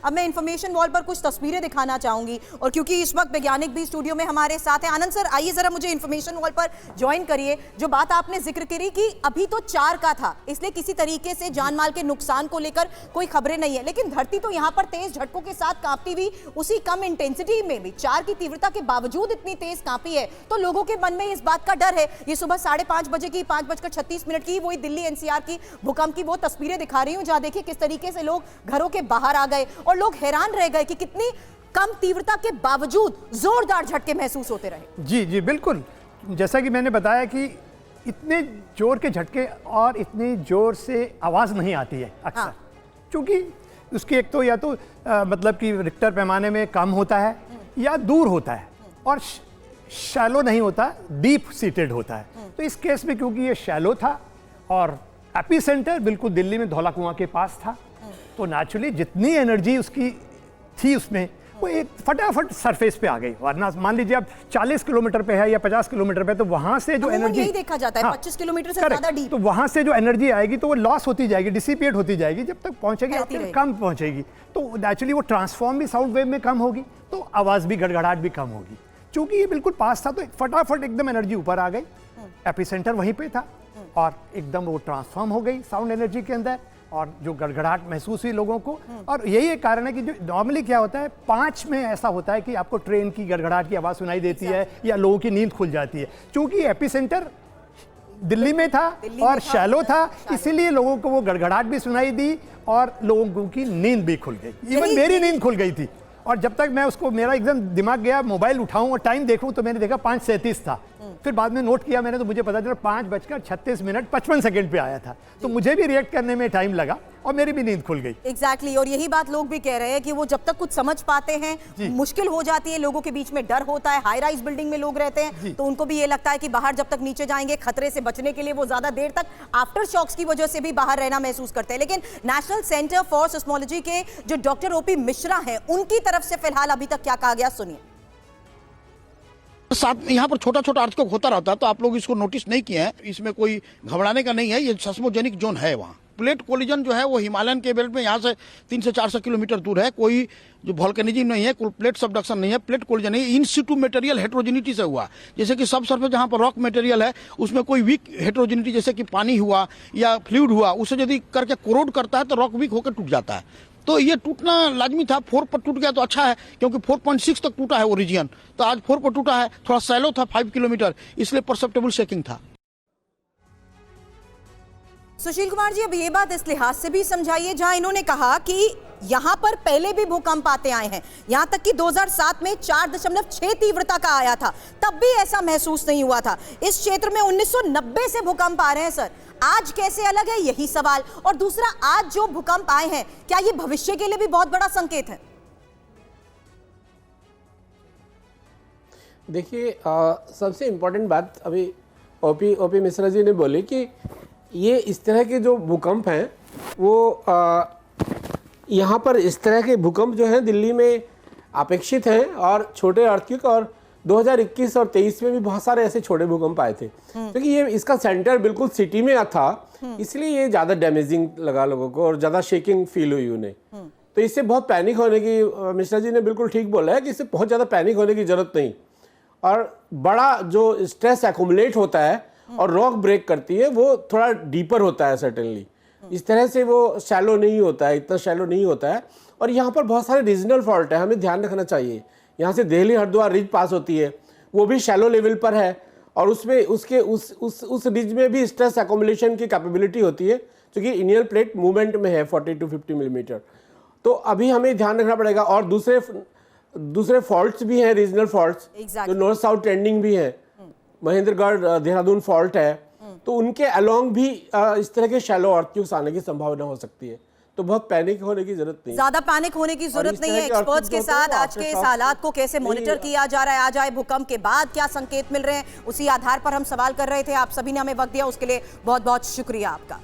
अब मैं information wall पर कुछ तस्वीरें दिखाना चाहूंगी, और क्योंकि इस वक्त वैज्ञानिक भी स्टूडियो में हमारे साथ हैं। आनंद सर, आइए जरा मुझे इंफॉर्मेशन वॉल पर ज्वाइन करिए। जो बात आपने जिक्र करी कि अभी तो 4 का था, इसलिए किसी तरीके से जान माल के नुकसान को लेकर कोई खबरें नहीं है, लेकिन धरती तो यहाँ पर तेज झटकों के साथ कांपती हुई, उसी कम इंटेंसिटी में भी 4 की तीव्रता के बावजूद इतनी तेज कांपी है, तो लोगों के मन में इस बात का डर है। ये सुबह 5:30 बजे की 5:36 की वही दिल्ली एनसीआर की भूकंप की वो तस्वीरें दिखा रही हूं, जहां देखिए किस तरीके से लोग घरों के बाहर आ गए और लोग हैरान रह गए कि कितनी कम तीव्रता के बावजूद जोरदार झटके महसूस होते रहे। जी जी बिल्कुल, जैसा कि मैंने बताया कि इतने जोर के झटके और इतनी जोर से आवाज़ नहीं आती है अक्सर। हाँ। क्योंकि उसकी एक तो या तो मतलब कि रिक्टर पैमाने में कम होता है या दूर होता है और शैलो नहीं होता, डीप सीटेड होता है। तो इस केस में क्योंकि ये शैलो था और एपिसेंटर बिल्कुल दिल्ली में धौला कुआं के पास था, तो नेचुरली जितनी एनर्जी उसकी थी उसमें वो एक फटाफट सरफेस पे आ गई। वरना मान लीजिए आप 40 किलोमीटर पे है या 50 किलोमीटर पे, तो वहां से जो एनर्जी यही देखा जाता है, हाँ, 25 किलोमीटर से ज्यादा डीप, तो वहां से जो एनर्जी आएगी तो वो लॉस होती जाएगी, डिसिपेट होती जाएगी, जब तक पहुंचेगी आप तक कम पहुंचेगी। तो नेचुरली वो ट्रांसफॉर्म भी साउंड वेव में कम होगी, तो आवाज भी गड़गड़ाहट भी कम होगी। चूंकि ये बिल्कुल पास था तो फटाफट एकदम एनर्जी ऊपर आ गई, एपिसेंटर वहीं पे था और एकदम वो ट्रांसफॉर्म हो गई साउंड एनर्जी के अंदर, और जो गड़गड़ाहट महसूस हुई लोगों को। और यही एक कारण है कि जो नॉर्मली क्या होता है 5 में ऐसा होता है कि आपको ट्रेन की गड़गड़ाहट की आवाज़ सुनाई देती है या लोगों की नींद खुल जाती है। क्योंकि एपिसेंटर दिल्ली में था और शैलो था, इसीलिए लोगों को वो गड़गड़ाहट भी सुनाई दी और लोगों की नींद भी खुल गई। इवन मेरी नींद खुल गई थी, और जब तक मैं उसको मेरा एकदम दिमाग गया मोबाइल उठाऊं और टाइम देखूं तो मैंने देखा 5:37 था। फिर बाद में नोट किया मैंने, तो मुझे पता चला 5:36:55 पे आया था। तो मुझे भी रिएक्ट करने में टाइम लगा और मेरी भी नींद खुल गई। एग्जैक्टली, और यही बात लोग भी कह रहे हैं कि वो जब तक कुछ समझ पाते हैं मुश्किल हो जाती है, लोगों के बीच में डर होता है। हाई राइज बिल्डिंग में लोग रहते हैं तो उनको भी ये लगता है कि बाहर जब तक नीचे जाएंगे खतरे से बचने के लिए वो ज्यादा देर तक आफ्टर शॉक्स की वजह से भी बाहर रहना महसूस करते हैं। लेकिन नेशनल सेंटर फॉर सिस्मोलॉजी के जो डॉक्टर ओपी मिश्रा हैं, उनकी तरफ से फिलहाल अभी तक क्या कहा गया, सुनिए। साथ में यहाँ पर छोटा छोटा अर्थक्वेक होता रहता है, तो आप लोग इसको नोटिस नहीं किए हैं। इसमें कोई घबराने का नहीं है, ये सेस्मोजेनिक जोन है। वहाँ प्लेट कोलिजन जो है वो हिमालयन के बेल्ट में यहाँ से 300 से 400 किलोमीटर दूर है। कोई जो वोल्केनिज्म नहीं है, कोई प्लेट सबडक्शन नहीं है, प्लेट कोलिजन नहीं, इन सिटू मटेरियल हेट्रोजेनिटी से हुआ। जैसे कि सब सरफेस जहाँ पर रॉक मटेरियल है उसमें कोई वीक हेट्रोजेनिटी, जैसे कि पानी हुआ या फ्लूइड हुआ, उसे यदि करके कोरोड करता है तो रॉक वीक होकर टूट जाता है। तो ये टूटना लाजमी था। 4 पर टूट गया तो अच्छा है, क्योंकि 4.6 तक टूटा है वो रीजन, तो आज 4 पर टूटा है। थोड़ा सैलो था 5 किलोमीटर, इसलिए परसेप्टेबल शेकिंग था। सुशील कुमार जी, अब ये बात इस लिहाज से भी समझाइए, जहां इन्होंने कहा कि यहां पर पहले भी भूकंप आते आए हैं, यहां तक कि 2007 में 4.6 तीव्रता का आया था, तब भी ऐसा महसूस नहीं हुआ था। इस क्षेत्र में 1990 से भूकंप आ रहे हैं सर, आज कैसे अलग है, यही सवाल। और दूसरा, आज जो भूकंप आए हैं, क्या ये भविष्य के लिए भी बहुत बड़ा संकेत है? देखिए, सबसे इम्पोर्टेंट बात अभी ओपी मिश्रा जी ने बोली कि ये इस तरह के जो भूकंप हैं वो यहाँ पर इस तरह के भूकंप जो हैं दिल्ली में अपेक्षित हैं, और छोटे अर्थक्वेक, और 2021 और 23 में भी बहुत सारे ऐसे छोटे भूकंप आए थे। क्योंकि ये इसका सेंटर बिल्कुल सिटी में था, इसलिए ये ज़्यादा डैमेजिंग लगा लोगों को और ज़्यादा शेकिंग फील हुई उन्हें। तो इससे बहुत पैनिक होने की, मिश्रा जी ने बिल्कुल ठीक बोला है कि इससे बहुत ज़्यादा पैनिक होने की ज़रूरत नहीं। और बड़ा जो स्ट्रेस एक्युमुलेट होता है और रॉक ब्रेक करती है वो थोड़ा डीपर होता है सर्टेनली, इस तरह से वो शैलो नहीं होता है, इतना शैलो नहीं होता है। और यहाँ पर बहुत सारे रीजनल फॉल्ट है, हमें ध्यान रखना चाहिए। यहाँ से दिल्ली हरिद्वार रिज पास होती है, वो भी शैलो लेवल पर है, और उसमें उसके उस रिज में भी स्ट्रेस एक्युमुलेशन की कैपेबिलिटी होती है, क्योंकि इंडियन प्लेट मूवमेंट में है 40 to 50 मिलीमीटर। तो अभी हमें ध्यान रखना पड़ेगा। और दूसरे फॉल्ट्स भी हैं, रीजनल फॉल्ट्स जो नॉर्थ साउथ ट्रेंडिंग भी है, महेंद्रगढ़ देहरादून फॉल्ट है, तो उनके अलोंग भी इस तरह के शैलो अर्थक्वेक्स आने की संभावना हो सकती है। तो बहुत पैनिक होने की जरूरत नहीं, ज्यादा पैनिक होने की जरूरत नहीं है। एक्सपर्ट्स के साथ आज के इस हालात को कैसे मॉनिटर किया जा रहा है, आज आए भूकंप के बाद क्या संकेत मिल रहे हैं, उसी आधार पर हम सवाल कर रहे थे। आप सभी ने हमें वक्त दिया, उसके लिए बहुत बहुत शुक्रिया आपका।